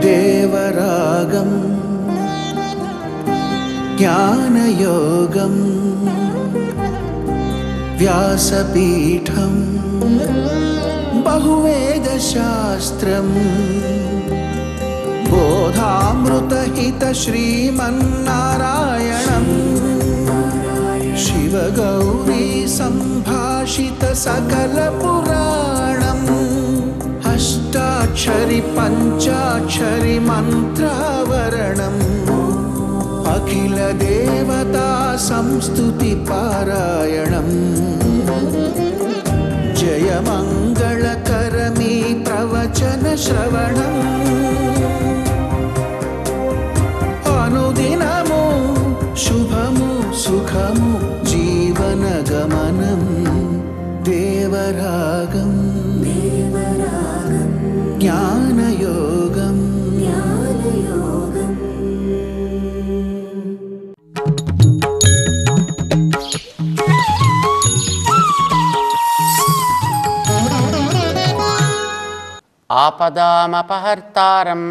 దేవరాగం జ్ఞానయోగం వ్యాసపీఠం బహువేదశాస్త్రం బోధామృతహిత శ్రీమన్నారాయణం శివగౌరీ సంభాషిత సకల పురాణం అష్టాక్షరి పంచాక్షరి మంత్రావరణం అఖిల దేవతా సంస్తుతి పారాయణం జయమంగళకరమీ ప్రవచన శ్రవణం అనుదినము శుభము సుఖము జీవన గమనం దేవరాగం జ్ఞానయోగం ఆపదామపహర్తారం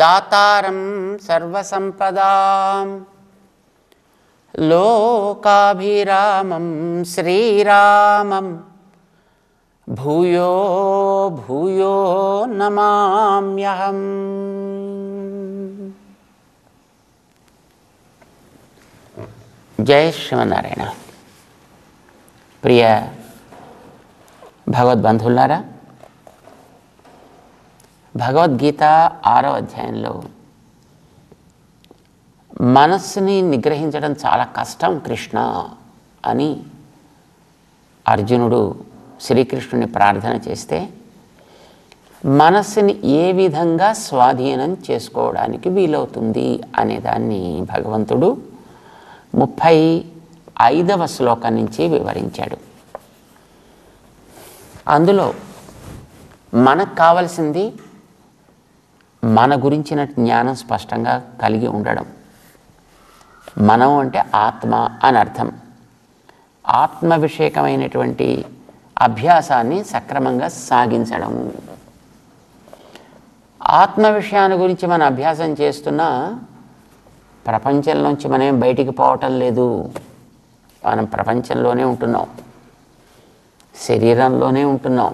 దాతారం సర్వసంపదాం లోకాభిరామం శ్రీరామం భూయో భూయో నమామ్యహం. జై శ్రీమన్నారాయణ. ప్రియ భగవద్బంధువులారా, భగవద్గీత 6వ అధ్యాయంలో మనస్సుని నిగ్రహించడం చాలా కష్టం కృష్ణ అని అర్జునుడు శ్రీకృష్ణుని ప్రార్థన చేస్తే, మనస్సుని ఏ విధంగా స్వాధీనం చేసుకోవడానికి వీలవుతుంది అనేదాన్ని భగవంతుడు 35వ శ్లోకం నుంచి వివరించాడు. అందులో మనకు కావలసింది మన గురించిన జ్ఞానం స్పష్టంగా కలిగి ఉండడం. మనం అంటే ఆత్మ అని అర్థం. ఆత్మ విషయకమైనటువంటి అభ్యాసాన్ని సక్రమంగా సాగించడం. ఆత్మ విషయాన్ని గురించి మనం అభ్యాసం చేస్తున్నా ప్రపంచంలోంచి మనం బయటికి పోవటం లేదు. మనం ప్రపంచంలోనే ఉంటున్నాం, శరీరంలోనే ఉంటున్నాం.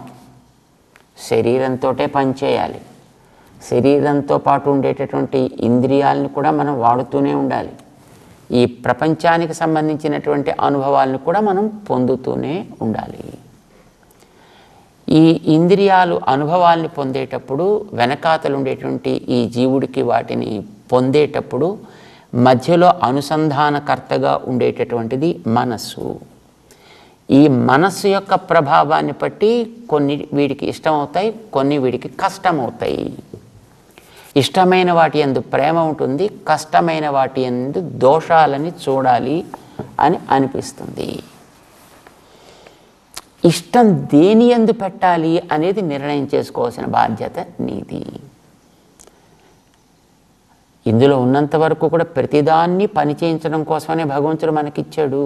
శరీరంతోటే పనిచేయాలి. శరీరంతో పాటు ఉండేటటువంటి ఇంద్రియాలను కూడా మనం వాడుతూనే ఉండాలి. ఈ ప్రపంచానికి సంబంధించినటువంటి అనుభవాలను కూడా మనం పొందుతూనే ఉండాలి. ఈ ఇంద్రియాలు అనుభవాల్ని పొందేటప్పుడు, వెనకాతలు ఉండేటువంటి ఈ జీవుడికి వాటిని పొందేటప్పుడు మధ్యలో అనుసంధానకర్తగా ఉండేటటువంటిది మనస్సు. ఈ మనస్సు యొక్క ప్రభావాన్ని బట్టి కొన్ని వీడికి ఇష్టమవుతాయి, కొన్ని వీడికి కష్టమవుతాయి. ఇష్టమైన వాటి యందు ప్రేమ ఉంటుంది, కష్టమైన వాటి యందు దోషాలని చూడాలి అని అనిపిస్తుంది. ఇష్టం దేని యందు పెట్టాలి అనేది నిర్ణయం చేసుకోవాల్సిన బాధ్యత నీది. ఇందులో ఉన్నంత వరకు కూడా ప్రతిదాన్ని పని చేయించడం కోసమనే భగవంతుడు మనకిచ్చాడు.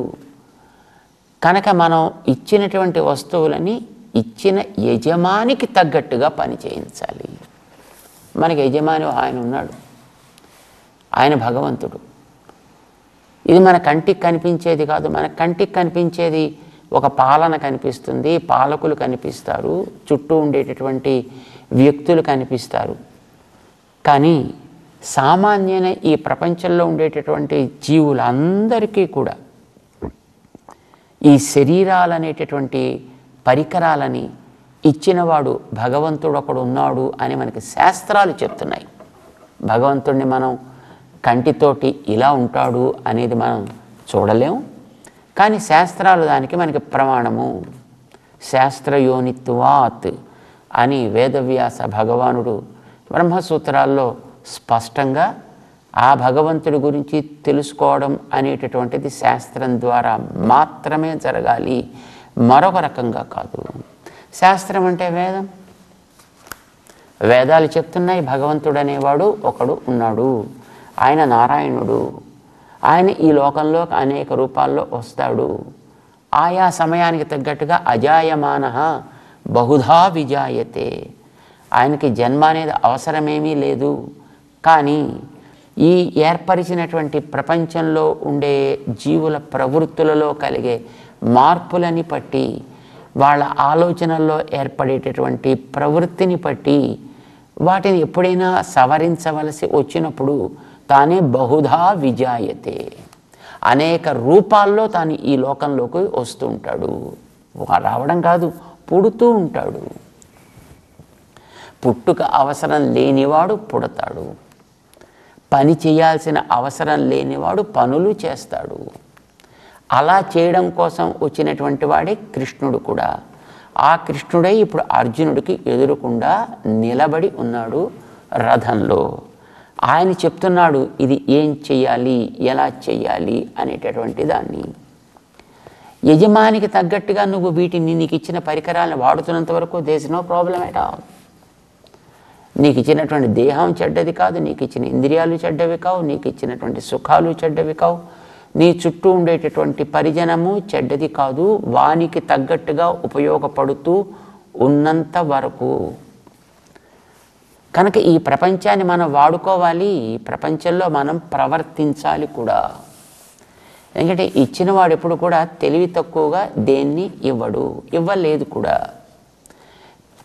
కనుక మనం ఇచ్చినటువంటి వస్తువులని ఇచ్చిన యజమానికి తగ్గట్టుగా పని చేయించాలి. మనకి యజమాని ఆయన ఉన్నాడు, ఆయన భగవంతుడు. ఇది మన కంటికి కనిపించేది కాదు. మన కంటికి కనిపించేది ఒక పాలన కనిపిస్తుంది, పాలకులు కనిపిస్తారు, చుట్టూ ఉండేటటువంటి వ్యక్తులు కనిపిస్తారు. కానీ సామాన్యమైన ఈ ప్రపంచంలో ఉండేటటువంటి జీవులందరికీ కూడా ఈ శరీరాలనేటటువంటి పరికరాలని ఇచ్చినవాడు భగవంతుడు ఒకడు ఉన్నాడు అని మనకి శాస్త్రాలు చెప్తున్నాయి. భగవంతుడిని మనం కంటితోటి ఇలా ఉంటాడు అనేది మనం చూడలేము, కానీ శాస్త్రాలు దానికి మనకి ప్రమాణము. శాస్త్రయోనిత్వాత్ అని వేదవ్యాస భగవానుడు బ్రహ్మసూత్రాల్లో స్పష్టంగా ఆ భగవంతుడి గురించి తెలుసుకోవడం అనేటటువంటిది శాస్త్రం ద్వారా మాత్రమే జరగాలి, మరొక రకంగా కాదు. శాస్త్రం అంటే వేదం. వేదాలు చెప్తున్నాయి భగవంతుడు అనేవాడు ఒకడు ఉన్నాడు, ఆయన నారాయణుడు, ఆయన ఈ లోకంలో అనేక రూపాల్లో వస్తాడు, ఆయా సమయానికి తగ్గట్టుగా అజాయమానః బహుధా విజాయతే, ఆయనకి జన్మ అనేది అవసరమేమీ లేదు. కానీ ఈ ఏర్పరిచినటువంటి ప్రపంచంలో ఉండే జీవుల ప్రవృత్తులలో కలిగే మార్పులని బట్టి, వాళ్ళ ఆలోచనల్లో ఏర్పడేటటువంటి ప్రవృత్తిని బట్టి వాటిని ఎప్పుడైనా సవరించవలసి వచ్చినప్పుడు తానే బహుధా విజాయతే, అనేక రూపాల్లో తాను ఈ లోకంలోకి వస్తూ ఉంటాడు. రావడం కాదు, పుడుతూ ఉంటాడు. పుట్టుక అవసరం లేనివాడు పుడతాడు, పని చేయాల్సిన అవసరం లేనివాడు పనులు చేస్తాడు. అలా చేయడం కోసం వచ్చినటువంటి వాడే కృష్ణుడు కూడా. ఆ కృష్ణుడే ఇప్పుడు అర్జునుడికి ఎదురుకుండా నిలబడి ఉన్నాడు రథంలో. ఆయన చెప్తున్నాడు ఇది ఏం చెయ్యాలి, ఎలా చెయ్యాలి అనేటటువంటి దాన్ని. యజమానికి తగ్గట్టుగా నువ్వు వీటిని, నీకు ఇచ్చిన పరికరాలను వాడుతున్నంత వరకు there is no problem at all. నీకు ఇచ్చినటువంటి దేహం చెడ్డది కాదు, నీకు ఇచ్చిన ఇంద్రియాలు చెడ్డవి కావు, నీకు ఇచ్చినటువంటి సుఖాలు చెడ్డవి కావు, నీ చుట్టూ ఉండేటటువంటి పరిజనము చెడ్డది కాదు. వానికి తగ్గట్టుగా ఉపయోగపడుతూ ఉన్నంత వరకు కనుక ఈ ప్రపంచాన్ని మనం వాడుకోవాలి, ఈ ప్రపంచంలో మనం ప్రవర్తించాలి కూడా. ఎందుకంటే ఇచ్చినవాడు ఎప్పుడు కూడా తెలివి తక్కువగా దేన్ని ఇవ్వలేదు కూడా.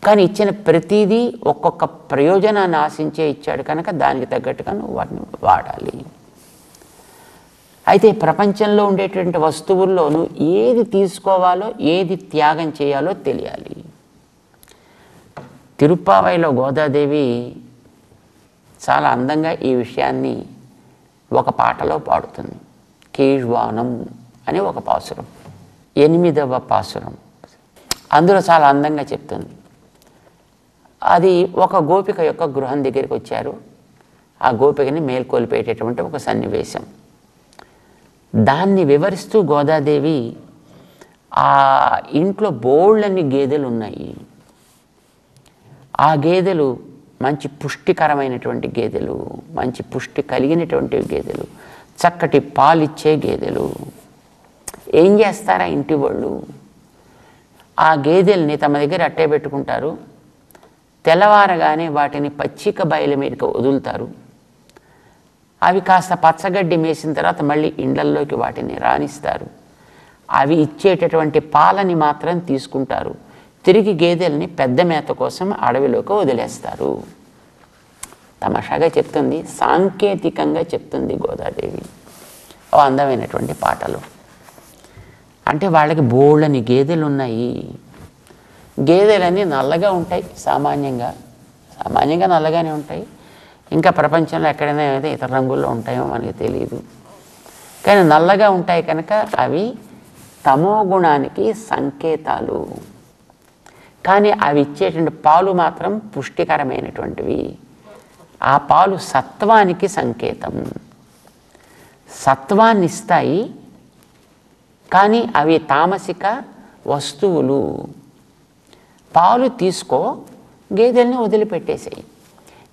కానీ ఇచ్చిన ప్రతిదీ ఒక్కొక్క ప్రయోజనాన్ని ఆశించే ఇచ్చాడు కనుక దానికి తగ్గట్టుగా నువ్వు వాటిని వాడాలి. అయితే ప్రపంచంలో ఉండేటువంటి వస్తువుల్లో నువ్వు ఏది తీసుకోవాలో, ఏది త్యాగం చేయాలో తెలియాలి. తిరుప్పావైలో గోదాదేవి చాలా అందంగా ఈ విషయాన్ని ఒక పాటలో పాడుతుంది. కీழ்వానం అని ఒక పాసురం, 8వ పాసురం. అందులో చాలా అందంగా చెప్తుంది. అది ఒక గోపిక యొక్క గృహం దగ్గరికి వచ్చారు. ఆ గోపికని మేల్కొల్పేటటువంటి ఒక సన్నివేశం. దాన్ని వివరిస్తూ గోదాదేవి ఆ ఇంట్లో బోళ్ళన్ని గేదెలు ఉన్నాయి. ఆ గేదెలు మంచి పుష్టికరమైనటువంటి గేదెలు, మంచి పుష్టి కలిగినటువంటి గేదెలు, చక్కటి పాలిచ్చే గేదెలు. ఏం చేస్తారా ఇంటి వాళ్ళు? ఆ గేదెల్ని తమ దగ్గర అట్టే పెట్టుకుంటారు. తెల్లవారగానే వాటిని పచ్చిక బయలు మీదకి వదులుతారు. అవి కాస్త పచ్చగడ్డి మేసిన తర్వాత మళ్ళీ ఇండ్లల్లోకి వాటిని రాణిస్తారు. అవి ఇచ్చేటటువంటి పాలని మాత్రం తీసుకుంటారు. తిరిగి గేదెల్ని పెద్ద మేత కోసం అడవిలోకి వదిలేస్తారు. తమాషాగా చెప్తుంది, సాంకేతికంగా చెప్తుంది గోదాదేవి ఓ అందమైనటువంటి పాటలు. అంటే వాళ్ళకి బోళ్ళని గేదెలు ఉన్నాయి. గేదెలన్నీ నల్లగా ఉంటాయి. సామాన్యంగా నల్లగానే ఉంటాయి. ఇంకా ప్రపంచంలో ఎక్కడైనా ఏదైతే ఇతర రంగుల్లో ఉంటాయో మనకి తెలియదు. కానీ నల్లగా ఉంటాయి కనుక అవి తమో గుణానికి సంకేతాలు. కానీ అవి ఇచ్చేటువంటి పాలు మాత్రం పుష్టికరమైనటువంటివి. ఆ పాలు సత్వానికి సంకేతం. సత్వాన్ని ఇస్తాయి, కానీ అవి తామసిక వస్తువులు. పాలు తీసుకో, గేదెల్ని వదిలిపెట్టేసాయి.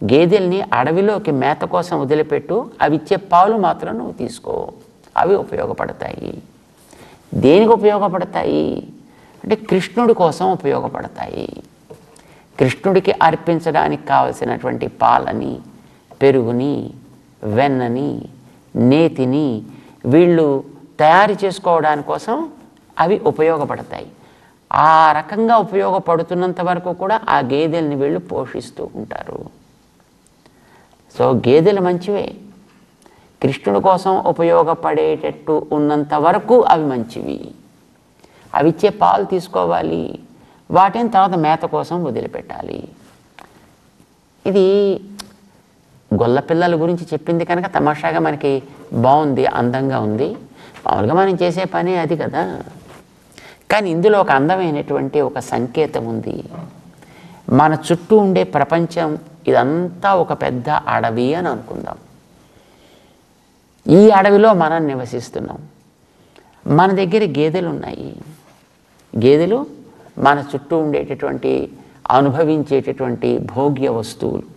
గేదెల్ని అడవిలోకి మేత కోసం వదిలిపెట్టు, అవి ఇచ్చే పాలు మాత్రం నువ్వు తీసుకో. అవి ఉపయోగపడతాయి. దేనికి ఉపయోగపడతాయి అంటే కృష్ణుడి కోసం ఉపయోగపడతాయి. కృష్ణుడికి అర్పించడానికి కావలసినటువంటి పాలని, పెరుగుని, వెన్నని, నేతిని వీళ్ళు తయారు చేసుకోవడానికి కోసం అవి ఉపయోగపడతాయి. ఆ రకంగా ఉపయోగపడుతున్నంత వరకు కూడా ఆ గేదెల్ని వీళ్ళు పోషిస్తూ ఉంటారు. సో గేదెలు మంచివే. కృష్ణుడి కోసం ఉపయోగపడేటట్టు ఉన్నంత వరకు అవి మంచివి. అవి ఇచ్చే పాలు తీసుకోవాలి, వాటిని తర్వాత మేత కోసం వదిలిపెట్టాలి. ఇది గొల్ల పిల్లల గురించి చెప్పింది కనుక తమాషాగా మనకి బాగుంది, అందంగా ఉంది. మామూలుగా మనం చేసే పని అది కదా. కానీ ఇందులో ఒక అందమైనటువంటి ఒక సంకేతం ఉంది. మన చుట్టూ ఉండే ప్రపంచం ఇదంతా ఒక పెద్ద అడవి అని అనుకుందాం. ఈ అడవిలో మనం నివసిస్తున్నాం. మన దగ్గర గేదెలు ఉన్నాయి. గేదెలు మన చుట్టూ ఉండేటటువంటి అనుభవించేటటువంటి భోగ్య వస్తువులు.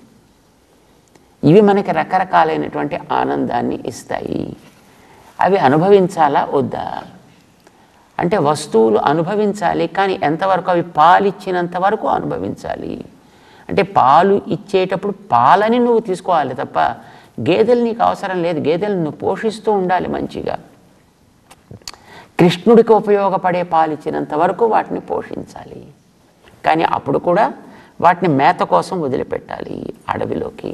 ఇవి మనకి రకరకాలైనటువంటి ఆనందాన్ని ఇస్తాయి. అవి అనుభవించాలా వద్దా అంటే వస్తువులు అనుభవించాలి, కానీ ఎంతవరకు? అవి పాలిచ్చినంత వరకు అనుభవించాలి. అంటే పాలు ఇచ్చేటప్పుడు పాలని నువ్వు తీసుకోవాలి తప్ప గేదెలు నీకు అవసరం లేదు. గేదెలు నువ్వు పోషిస్తూ ఉండాలి మంచిగా. కృష్ణుడికి ఉపయోగపడే పాలు ఇచ్చినంత వరకు వాటిని పోషించాలి. కానీ అప్పుడు కూడా వాటిని మేత కోసం వదిలిపెట్టాలి అడవిలోకి.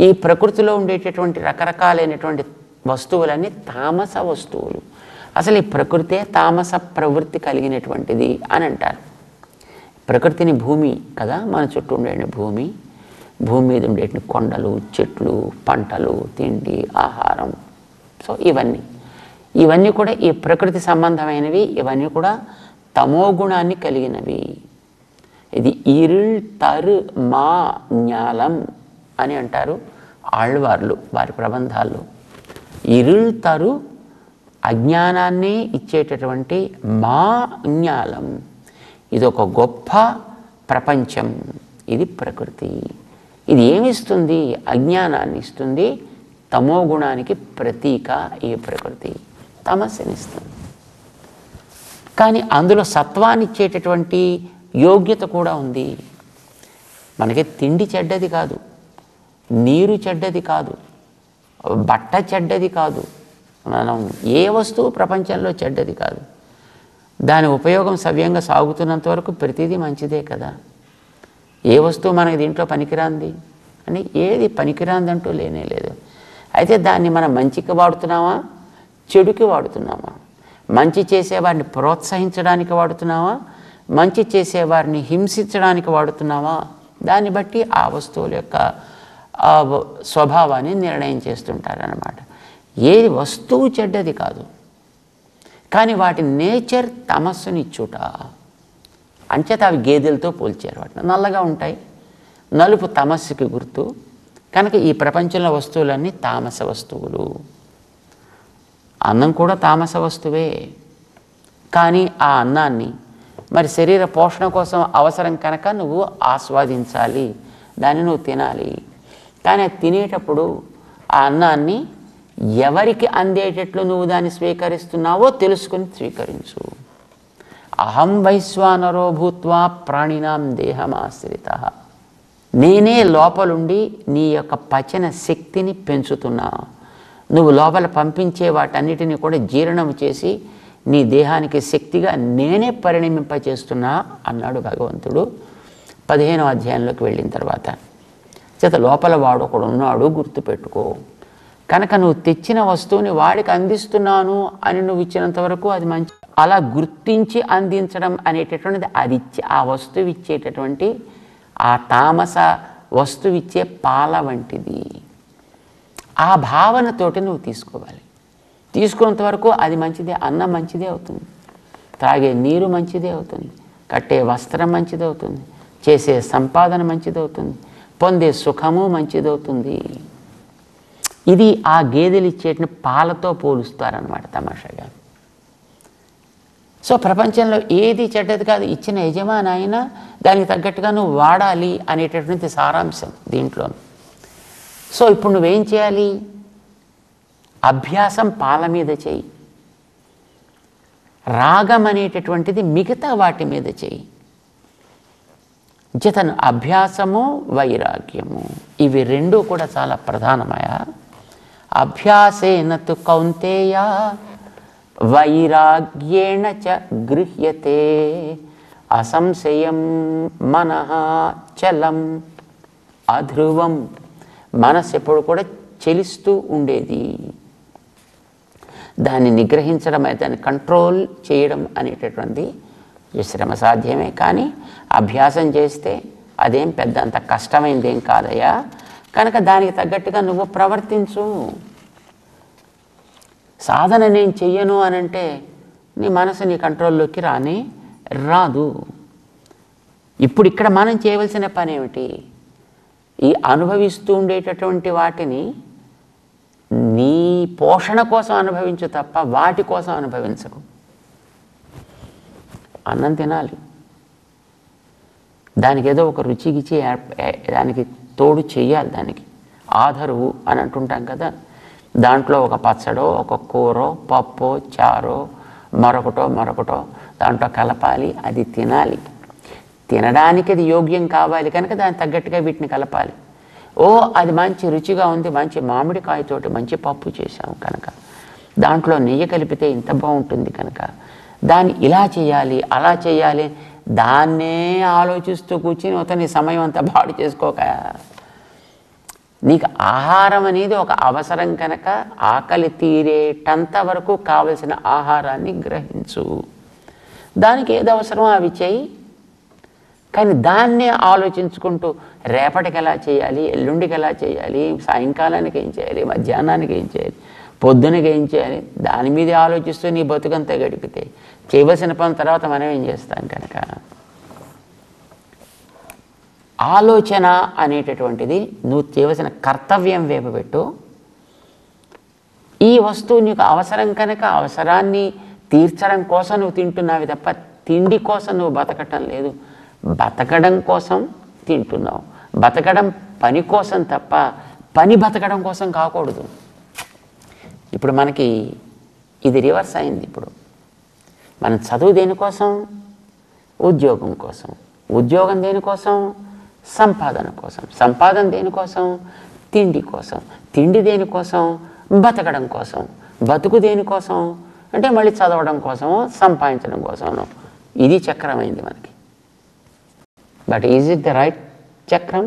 ఈ ప్రకృతిలో ఉండేటటువంటి రకరకాలైనటువంటి వస్తువులన్నీ తామస వస్తువులు. అసలు ఈ ప్రకృతే తామస ప్రవృత్తి కలిగినటువంటిది అని అంటారు. ప్రకృతిని భూమి కదా, మన చుట్టూ ఉండే భూమి, భూమి మీద ఉండేటువంటి కొండలు, చెట్లు, పంటలు, తిండి, ఆహారం. సో ఇవన్నీ కూడా ఈ ప్రకృతి సంబంధమైనవి. ఇవన్నీ కూడా తమో గుణాన్ని కలిగినవి. ఇది ఇరుళ్ తరు మా జ్ఞాలం అని అంటారు ఆళ్వార్లు వారి ప్రబంధాల్లో. ఇరుళ్ తరు అజ్ఞానాన్ని ఇచ్చేటటువంటి మా జ్ఞాలం. ఇది ఒక గొప్ప ప్రపంచం. ఇది ప్రకృతి. ఇది ఏమిస్తుంది? అజ్ఞానాన్ని ఇస్తుంది. తమో గుణానికి ప్రతీక ఈ ప్రకృతి తమస్సునిస్తుంది. కానీ అందులో సత్వాన్ని ఇచ్చేటటువంటి యోగ్యత కూడా ఉంది. మనకి తిండి చెడ్డది కాదు, నీరు చెడ్డది కాదు, బట్ట చెడ్డది కాదు, మనం ఏ వస్తువు ప్రపంచంలో చెడ్డది కాదు. దాని ఉపయోగం సవ్యంగా సాగుతున్నంత వరకు ప్రతిదీ మంచిదే కదా. ఏ వస్తువు మనకి దీంట్లో పనికిరాంది అని ఏది పనికిరాందంటూ లేనే లేదు. అయితే దాన్ని మనం మంచికి వాడుతున్నామా, చెడుకి వాడుతున్నామా? మంచి చేసేవారిని ప్రోత్సహించడానికి వాడుతున్నావా, మంచి చేసేవారిని హింసించడానికి వాడుతున్నావా? దాన్ని బట్టి ఆ వస్తువుల యొక్క స్వభావాన్ని నిర్ణయం చేస్తుంటారన్నమాట. ఏది వస్తువు చెడ్డది కాదు, కానీ వాటి నేచర్ తమస్సునిచ్చుట. అంచేత అవి గేదెలతో పోల్చారు. వాటిని నల్లగా ఉంటాయి, నలుపు తమస్సుకి గుర్తు. కనుక ఈ ప్రపంచంలో వస్తువులన్నీ తామస వస్తువులు. అన్నం కూడా తామస వస్తువే. కానీ ఆ అన్నాన్ని మరి శరీర పోషణ కోసం అవసరం కనుక నువ్వు ఆస్వాదించాలి, దాన్ని నువ్వు తినాలి. కానీ అది తినేటప్పుడు ఆ అన్నాన్ని ఎవరికి అందేటట్లు నువ్వు దాన్ని స్వీకరిస్తున్నావో తెలుసుకుని స్వీకరించు. అహం వైశ్వానరో భూత్వా ప్రాణినాం దేహమాశ్రిత. నేనే లోపలుండి నీ యొక్క పచన శక్తిని పెంచుతున్నా. నువ్వు లోపల పంపించే వాటన్నిటిని కూడా జీర్ణం చేసి నీ దేహానికి శక్తిగా నేనే పరిణమింపచేస్తున్నా అన్నాడు భగవంతుడు 15వ అధ్యాయంలోకి వెళ్ళిన తర్వాత. చేత లోపల వాడు ఒకడు ఉన్నాడు, గుర్తుపెట్టుకో. కనుక నువ్వు తెచ్చిన వస్తువుని వాడికి అందిస్తున్నాను అని నువ్వు ఇచ్చినంత వరకు అది మంచి. అలా గుర్తించి అందించడం అనేటటువంటిది అది ఆ వస్తువు ఇచ్చేటటువంటి ఆ తామస వస్తువు ఇచ్చే పాల వంటిది. ఆ భావనతోటి నువ్వు తీసుకోవాలి. తీసుకున్నంత వరకు అది మంచిదే. అన్నం మంచిదే అవుతుంది, త్రాగే నీరు మంచిదే అవుతుంది, కట్టే వస్త్రం మంచిదవుతుంది, చేసే సంపాదన మంచిదవుతుంది, పొందే సుఖము మంచిదవుతుంది. ఇది ఆ గేదెలు ఇచ్చేటిని పాలతో పోలుస్తారనమాట తమాషాగా. సో ప్రపంచంలో ఏది చెడ్డది కాదు. ఇచ్చిన యజమాని అయినా దానికి తగ్గట్టుగా నువ్వు వాడాలి అనేటటువంటి సారాంశం దీంట్లో. సో ఇప్పుడు నువ్వేం చేయాలి? అభ్యాసం పాల మీద చేయి, రాగం అనేటటువంటిది మిగతా వాటి మీద చేయి. జతను అభ్యాసము వైరాగ్యము ఇవి రెండూ కూడా చాలా ప్రధానమయ. అభ్యాసేన తు కౌంతేయ వైరాగ్యేణ చ గృహ్యతే అసంశయం మనః చలం అధ్రువం. మనసు ఎప్పుడు కూడా చెలిస్తూ ఉండేది. దాన్ని నిగ్రహించడం, దాన్ని కంట్రోల్ చేయడం అనేటటువంటి శ్రమ సాధ్యమే. కానీ అభ్యాసం చేస్తే అదేం పెద్ద అంత కష్టమైందేం కాదయ్యా. కనుక దానికి తగ్గట్టుగా నువ్వు ప్రవర్తించు. సాధన నేను చెయ్యను అనంటే నీ మనసు నీ కంట్రోల్లోకి రాదు. ఇప్పుడు ఇక్కడ మనం చేయవలసిన పని ఏమిటి? ఈ అనుభవిస్తూ ఉండేటటువంటి వాటిని నీ పోషణ కోసం అనుభవించు తప్ప వాటి కోసం అనుభవించకు. అన్నం తినాలి, దానికి ఏదో ఒక రుచిగిచ్చి దానికి తోడు చెయ్యాలి. దానికి ఆధరువు అని అంటుంటాం కదా. దాంట్లో ఒక పచ్చడో, ఒక కూరో, పప్పో, చారో, మరొకటో దాంట్లో కలపాలి, అది తినాలి. తినడానికి అది యోగ్యం కావాలి కనుక దానికి తగ్గట్టుగా వీటిని కలపాలి. అది మంచి రుచిగా ఉంది, మంచి మామిడికాయతోటి మంచి పప్పు చేశాము కనుక దాంట్లో నెయ్యి కలిపితే ఇంత బాగుంటుంది కనుక దాన్ని ఇలా చేయాలి అలా చేయాలి, దాన్నే ఆలోచిస్తూ కూర్చుని అతని సమయం అంతా పాడు చేసుకోక. నీకు ఆహారం అనేది ఒక అవసరం కనుక ఆకలి తీరేటంత వరకు కావలసిన ఆహారాన్ని గ్రహించు. దానికి ఏది అవసరమో అవి చేయి. కానీ దాన్నే ఆలోచించుకుంటూ రేపటికి ఎలా చేయాలి, ఎల్లుండికి ఎలా చేయాలి, సాయంకాలానికి ఏం చేయాలి, మధ్యాహ్నానికి ఏం చేయాలి, పొద్దునకి ఏం చేయాలి, దాని మీదే ఆలోచిస్తూ నీ బతుకంతా గడిపితే చేయవలసిన పని తర్వాత మనం ఏం చేస్తాం కనుక ఆలోచన అనేటటువంటిది నువ్వు చేయవలసిన కర్తవ్యం వైపు పెట్టు. ఈ వస్తువు నీకు అవసరం కనుక అవసరాన్ని తీర్చడం కోసం నువ్వు తింటున్నావు తప్ప తిండి కోసం నువ్వు బతకటం లేదు. బతకడం కోసం తింటున్నావు. బతకడం పని కోసం తప్ప పని బతకడం కోసం కాకూడదు. ఇప్పుడు మనకి ఇది రివర్స్ అయింది. ఇప్పుడు మనం చదువు దేనికోసం? ఉద్యోగం కోసం. ఉద్యోగం దేనికోసం? సంపాదన కోసం. సంపాదన దేనికోసం? తిండి కోసం. తిండి దేనికోసం? బతకడం కోసం. బతుకు దేనికోసం అంటే మళ్ళీ చదవడం కోసమో సంపాదించడం కోసమో. ఇది చక్రమైంది మనకి. But is it the right చక్రం?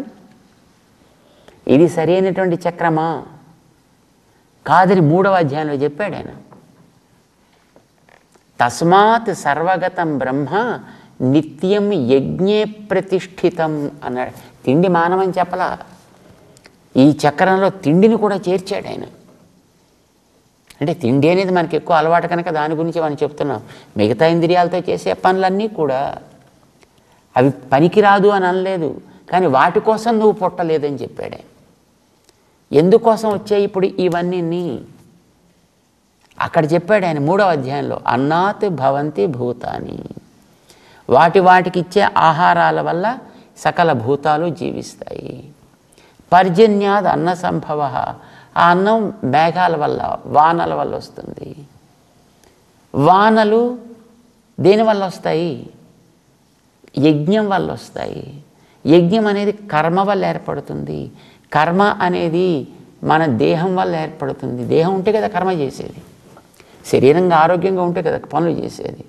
ఇది సరైనటువంటి చక్రమా కాదని 3వ అధ్యాయంలో చెప్పాడు ఆయన. తస్మాత్ సర్వగతం బ్రహ్మ నిత్యం యజ్ఞే ప్రతిష్ఠితం అన్నాడు. తిండి మానవని చెప్పలా, ఈ చక్రంలో తిండిని కూడా చేర్చాడు ఆయన. అంటే తిండి అనేది మనకి ఎక్కువ అలవాటు కనుక దాని గురించి మనం చెప్తున్నాం. మిగతా ఇంద్రియాలతో చేసే పనులన్నీ కూడా అవి పనికిరాదు అని అనలేదు, కానీ వాటి కోసం నువ్వు పుట్టలేదని చెప్పాడే. ఎందుకోసం వచ్చాయి ఇప్పుడు ఇవన్నీ అక్కడ చెప్పాడు ఆయన 3వ అధ్యాయంలో. అన్నాత్ భవంతి భూతాని, వాటికి ఇచ్చే ఆహారాల వల్ల సకల భూతాలు జీవిస్తాయి. పర్జన్యాద్ అన్న సంభవ, ఆ అన్నం మేఘాల వల్ల వానల వల్ల వస్తుంది. వానలు దేనివల్ల వస్తాయి? యజ్ఞం వల్ల వస్తాయి. యజ్ఞం అనేది కర్మ వల్ల ఏర్పడుతుంది. కర్మ అనేది మన దేహం వల్ల ఏర్పడుతుంది. దేహం ఉంటే కదా కర్మ చేసేది. శరీరంగా ఆరోగ్యంగా ఉంటే కదా పనులు చేసేది.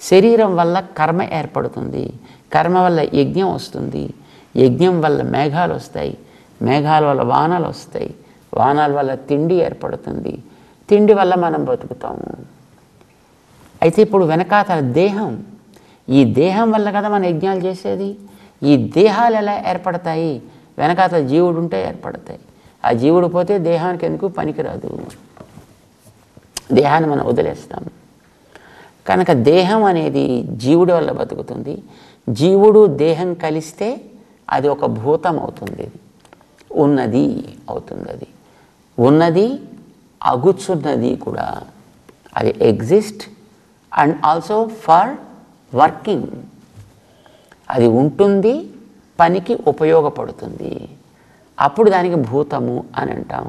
శరీరం వల్ల కర్మ ఏర్పడుతుంది. కర్మ వల్ల యజ్ఞం వస్తుంది. యజ్ఞం వల్ల మేఘాలు వస్తాయి. మేఘాల వల్ల వానలు వస్తాయి. వానల వల్ల తిండి ఏర్పడుతుంది. తిండి వల్ల మనం బతుకుతాము. అయితే ఇప్పుడు వెనకాతల దేహం, ఈ దేహం వల్ల కదా మన యజ్ఞాలు చేసేది. ఈ దేహాలు ఎలా ఏర్పడతాయి? వెనకాతల జీవుడు ఉంటే ఏర్పడతాయి. ఆ జీవుడు పోతే దేహానికి ఎందుకు పనికిరాదు. దేహాన్ని మనం వదిలేస్తాం కనుక దేహం అనేది జీవుడి వల్ల బతుకుతుంది. జీవుడు దేహం కలిస్తే అది ఒక భూతం అవుతుంది, ఉన్నది అవుతుంది. అది ఉన్నది అగుచున్నది కూడా. అది exist and also for working. అది ఉంటుంది, పనికి ఉపయోగపడుతుంది. అప్పుడు దానికి భూతము అని అంటాం.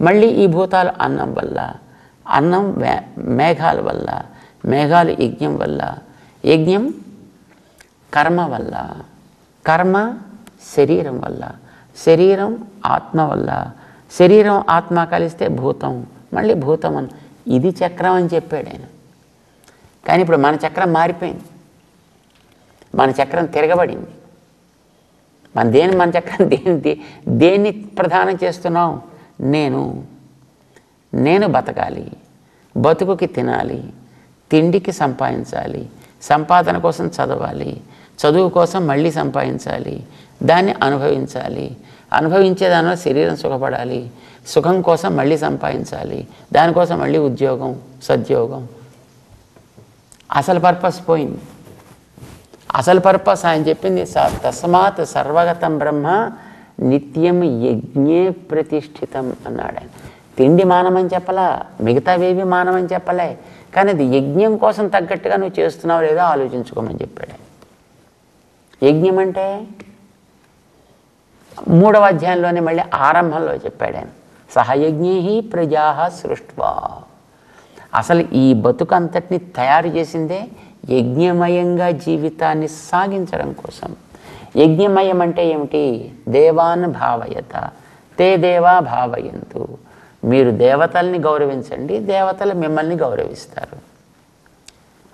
మళ్ళీ ఈ భూతాలు అన్నం వల్ల, అన్నం మేఘాల వల్ల, మేఘాలు యజ్ఞం వల్ల, యజ్ఞం కర్మ వల్ల, కర్మ శరీరం వల్ల, శరీరం ఆత్మ వల్ల, శరీరం ఆత్మ కలిస్తే భూతం, మళ్ళీ భూతం అని. ఇది చక్రం అని చెప్పాడు ఆయన. కానీ ఇప్పుడు మన చక్రం మారిపోయింది. మన చక్రం తిరగబడింది. మన చక్రం దేన్ని ప్రధానం చేస్తున్నాం? నేను బతకాలి, బతుకుకి తినాలి, తిండికి సంపాదించాలి, సంపాదన కోసం చదవాలి, చదువు కోసం మళ్ళీ సంపాదించాలి, దాన్ని అనుభవించాలి, అనుభవించే దానివల్ల శరీరం సుఖపడాలి, సుఖం కోసం మళ్ళీ సంపాదించాలి, దానికోసం మళ్ళీ ఉద్యోగం, సద్యోగం. అసలు పర్పస్ పోయింది. అసలు పర్పస్ ఆయన చెప్పింది తస్మాత్ సర్వగతం బ్రహ్మ నిత్యం యజ్ఞే ప్రతిష్ఠితం అన్నాడు ఆయన. తిండి మానమని చెప్పలా, మిగతావేవి మానమని చెప్పలే, కానీ అది యజ్ఞం కోసం తగ్గట్టుగా నువ్వు చేస్తున్నావు లేదో ఆలోచించుకోమని చెప్పాడు. యజ్ఞం అంటే 3వ అధ్యాయంలోనే మళ్ళీ ఆరంభంలో చెప్పాడు ఆయన. సహయజ్ఞై ప్రజా సృష్ట్వా. అసలు ఈ బతుకంతటిని తయారు చేసిందే యజ్ఞమయంగా జీవితాన్ని సాగించడం కోసం. యజ్ఞమయం అంటే ఏమిటి? దేవాన్ భావయత తే దేవా భావయంతు. మీరు దేవతల్ని గౌరవించండి, దేవతలు మిమ్మల్ని గౌరవిస్తారు.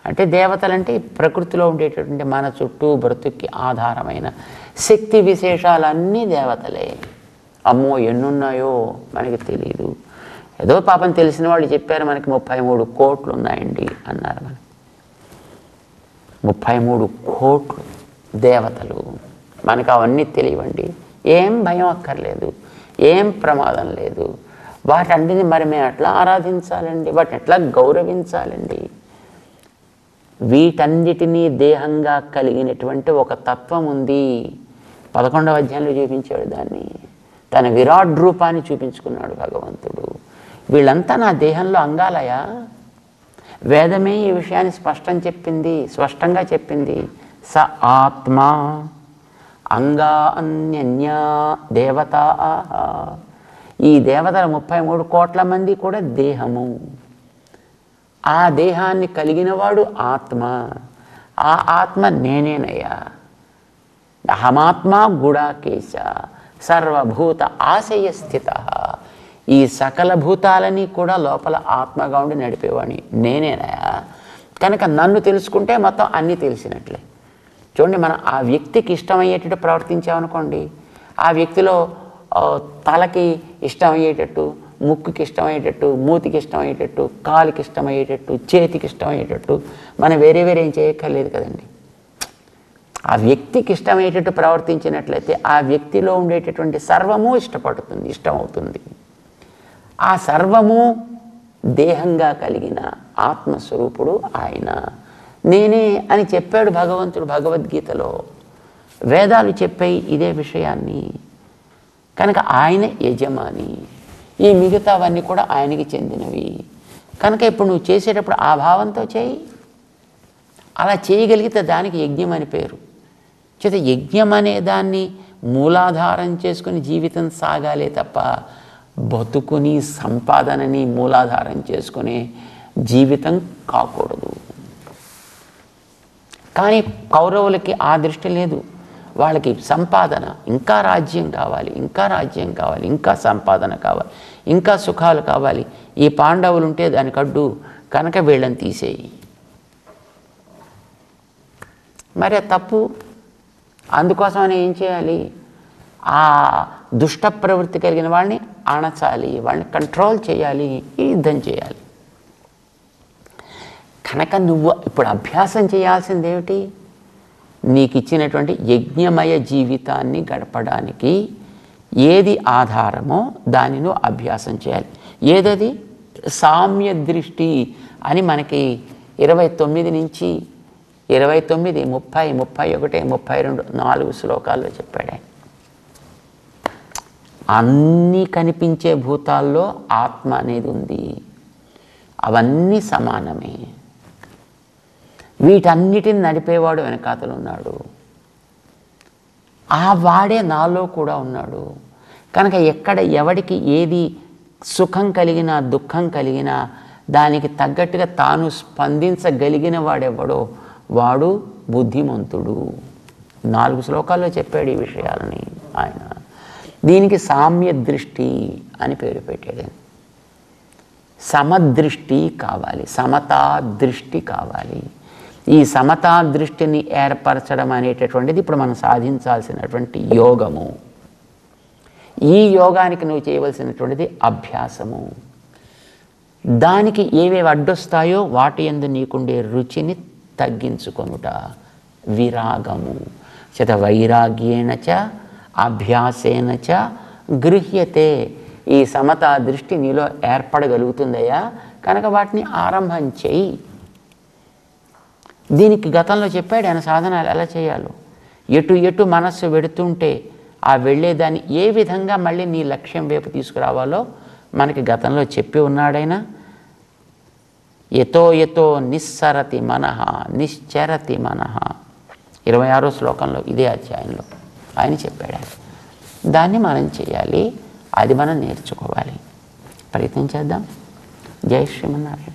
అంటే దేవతలంటే ప్రకృతిలో ఉండేటటువంటి మన చుట్టూ బ్రతుక్కి ఆధారమైన శక్తి విశేషాలన్నీ దేవతలే. అమ్మో ఎన్నున్నాయో మనకి తెలియదు. ఏదో పాపం తెలిసిన వాళ్ళు చెప్పారు, మనకి 33 కోట్లు ఉన్నాయండి అన్నారు. మనకి 33 కోట్లు దేవతలు. మనకు అవన్నీ తెలియవండి. ఏం భయం అక్కర్లేదు, ఏం ప్రమాదం లేదు. వాటన్నిటిని మరి మేము ఎట్లా ఆరాధించాలండి, వాటిని ఎట్లా గౌరవించాలండి? వీటన్నిటినీ దేహంగా కలిగినటువంటి ఒక తత్వం ఉంది. 11వ అధ్యాయంలో చూపించాడు దాన్ని. తన విరాట్ రూపాన్ని చూపించుకున్నాడు భగవంతుడు. వీళ్ళంతా నా దేహంలో అంగాలయా. వేదమే ఈ విషయాన్ని స్పష్టంగా చెప్పింది. స ఆత్మా అంగా అన్యన్యా దేవతా. ఈ దేవతల 33 కోట్ల మంది కూడా దేహము. ఆ దేహాన్ని కలిగినవాడు ఆత్మ. ఆ ఆత్మ నేనేనయ్యా. అహమాత్మా గుడాకేశ సర్వభూత ఆశయ స్థిత. ఈ సకల భూతాలని కూడా లోపల ఆత్మగా ఉండి నడిపేవాడిని నేనేనయ్యా. కనుక నన్ను తెలుసుకుంటే మొత్తం అన్నీ తెలిసినట్లే. చూడండి, మనం ఆ వ్యక్తికి ఇష్టమయ్యేటట్టు ప్రవర్తించామనుకోండి, ఆ వ్యక్తిలో తలకి ఇష్టమయ్యేటట్టు, ముక్కుకి ఇష్టమయ్యేటట్టు, మూతికి ఇష్టమయ్యేటట్టు, కాలుకి ఇష్టమయ్యేటట్టు, చేతికి ఇష్టమయ్యేటట్టు మనం వేరే ఏం చేయక్కర్లేదు కదండి. ఆ వ్యక్తికి ఇష్టమయ్యేటట్టు ప్రవర్తించినట్లయితే ఆ వ్యక్తిలో ఉండేటటువంటి సర్వము ఇష్టమవుతుంది. ఆ సర్వము దేహంగా కలిగిన ఆత్మస్వరూపుడు ఆయన. నేనే అని చెప్పాడు భగవంతుడు భగవద్గీతలో. వేదాలు చెప్పాయి ఇదే విషయాన్ని. కనుక ఆయన యజమాని, ఈ మిగతావన్నీ కూడా ఆయనకి చెందినవి. కనుక ఇప్పుడు నువ్వు చేసేటప్పుడు ఆ భావంతో చేయి. అలా చేయగలిగితే దానికి యజ్ఞం అని పేరు. చేత యజ్ఞం అనే దాన్ని మూలాధారం చేసుకుని జీవితం సాగాలే తప్ప బతుకుని సంపాదనని మూలాధారం చేసుకునే జీవితం కాకూడదు. కానీ కౌరవులకి ఆ దృష్టి లేదు. వాళ్ళకి సంపాదన, ఇంకా రాజ్యం కావాలి, ఇంకా సంపాదన కావాలి, ఇంకా సుఖాలు కావాలి. ఈ పాండవులు ఉంటే దానికి అడ్డు, కనుక వీళ్ళని తీసేయి. మరి తప్పు. అందుకోసమని ఏం చేయాలి? ఆ దుష్ట ప్రవృత్తి కలిగిన వాళ్ళని అణచాలి, వాళ్ళని కంట్రోల్ చేయాలి, యుద్ధం చేయాలి. కనుక నువ్వు ఇప్పుడు అభ్యాసం చేయాల్సింది ఏమిటి? నీకు ఇచ్చినటువంటి యజ్ఞమయ జీవితాన్ని గడపడానికి ఏది ఆధారమో దాన్ని నువ్వు అభ్యాసం చేయాలి. ఏదది? సామ్య దృష్టి అని మనకి 29 నుంచి 29, 30, 31, 32 4 శ్లోకాల్లో చెప్పాడు. అన్నీ కనిపించే భూతాల్లో ఆత్మ అనేది ఉంది. అవన్నీ సమానమే. వీటన్నిటిని నడిపేవాడు వెనకాతలు ఉన్నాడు. ఆ వాడే నాలో కూడా ఉన్నాడు. కనుక ఎక్కడ ఎవడికి ఏది సుఖం కలిగినా దుఃఖం కలిగినా దానికి తగ్గట్టుగా తాను స్పందించగలిగిన వాడెవడో వాడు బుద్ధిమంతుడు. 4 శ్లోకాల్లో చెప్పాడు ఈ విషయాలని ఆయన. దీనికి సామ్య దృష్టి అని పేరు పెట్టాడు. సమదృష్టి కావాలి, సమతా దృష్టి కావాలి. ఈ సమతా దృష్టిని ఏర్పరచడం అనేటటువంటిది ఇప్పుడు మనం సాధించాల్సినటువంటి యోగము. ఈ యోగానికి నువ్వు చేయవలసినటువంటిది అభ్యాసము. దానికి ఏవేవి అడ్డొస్తాయో వాటి యందు నీకుండే రుచిని తగ్గించుకొనుట విరాగము. చేత వైరాగ్యేన చ అభ్యాసేన చ గృహ్యతే. ఈ సమతా దృష్టి నీలో ఏర్పడగలుగుతుందయ్యా, కనుక వాటిని ఆరంభం చేయి. దీనికి గతంలో చెప్పాడు ఆయన సాధనాలు ఎలా చేయాలో. ఎటు మనస్సు వెడుతుంటే ఆ వెళ్ళేదాన్ని ఏ విధంగా మళ్ళీ నీ లక్ష్యం వైపు తీసుకురావాలో మనకి గతంలో చెప్పి ఉన్నాడైనా. యతో నిస్సరతి మనః నిశ్చరతి మనః 26వ శ్లోకంలో ఇదే అధ్యాయంలో ఆయన చెప్పాడు. దాన్ని మనం చేయాలి, అది మనం నేర్చుకోవాలి. ప్రయత్నం చేద్దాం. జై శ్రీమన్నారాయణ.